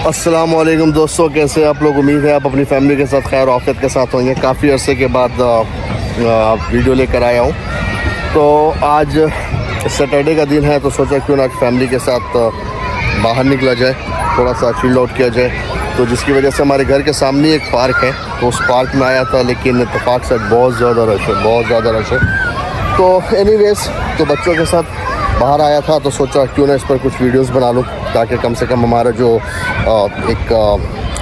अस्सलाम वालेकुम दोस्तों, कैसे आप लोग? उम्मीद है आप अपनी फैमिली के साथ खैर औफियत के साथ होंगे। काफ़ी अरसे के बाद वीडियो लेकर आया हूँ। तो आज सैटरडे का दिन है तो सोचा क्यों ना फैमिली के साथ बाहर निकला जाए, थोड़ा सा चिल आउट किया जाए। तो जिसकी वजह से हमारे घर के सामने एक पार्क है, तो उस पार्क में आया था, लेकिन इत्तेफाक से बहुत ज़्यादा रश है। तो एनीवेज़, तो बच्चों के साथ बाहर आया था तो सोचा क्यों ना इस पर कुछ वीडियोस बना लूँ, ताकि कम से कम हमारा जो एक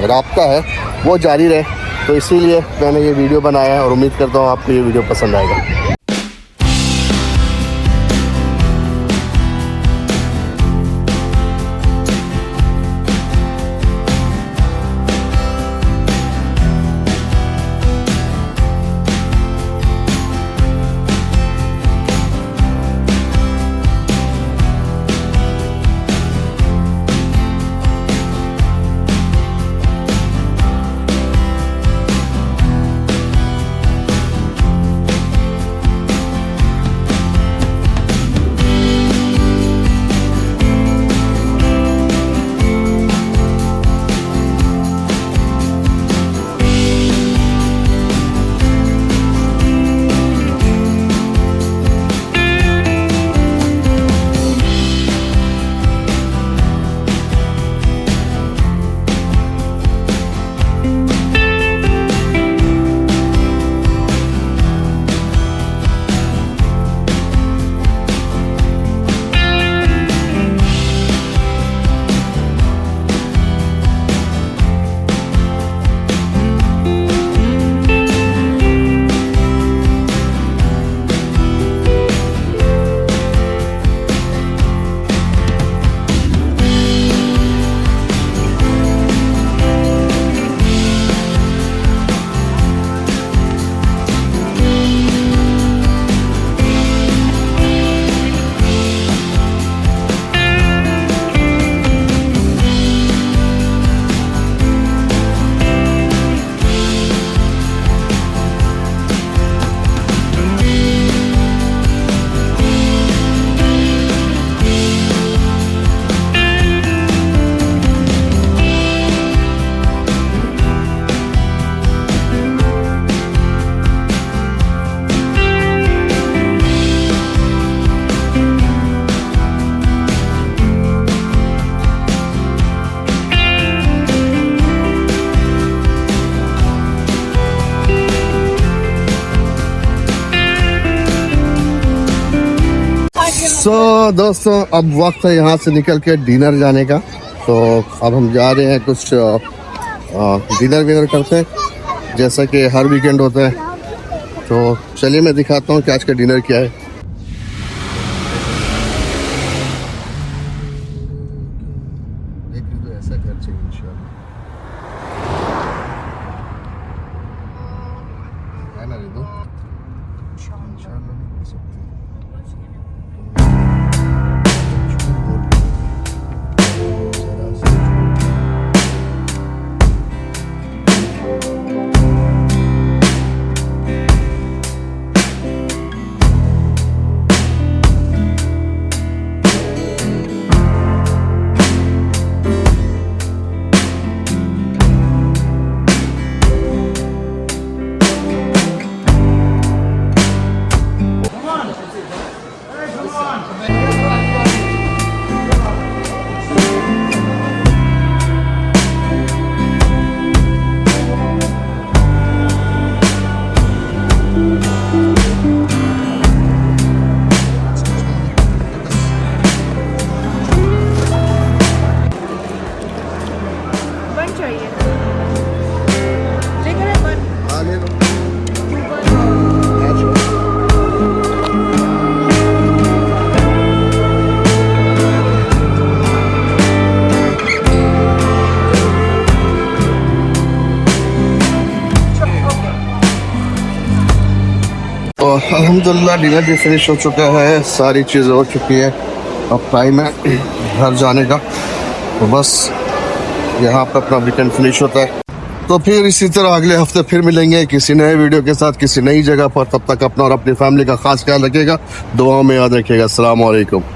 राब्ता है वो जारी रहे। तो इसीलिए मैंने ये वीडियो बनाया है और उम्मीद करता हूँ आपको ये वीडियो पसंद आएगा। दोस्तों, अब वक्त है यहाँ से निकल के डिनर जाने का। तो अब हम जा रहे हैं, कुछ डिनर विनर करते हैं जैसा कि हर वीकेंड होता है। तो चलिए मैं दिखाता हूँ कि आज का डिनर क्या है। ऐसा घर चाहिए इंशाल्लाह, है ना रिदू? इंशाल्लाह नहीं बोल सकते। अल्हम्दुलिल्लाह डिनर भी फिनिश हो चुका है, सारी चीज़ें हो चुकी है। अब टाइम है घर जाने का। तो बस यहाँ पर अपना वीकेंड फिनिश होता है। तो फिर इसी तरह अगले हफ्ते फिर मिलेंगे किसी नए वीडियो के साथ, किसी नई जगह पर। तब तक अपना और अपनी फैमिली का खास ख्याल रखिएगा, दुआओं में याद रखिएगा। अस्सलाम वालेकुम।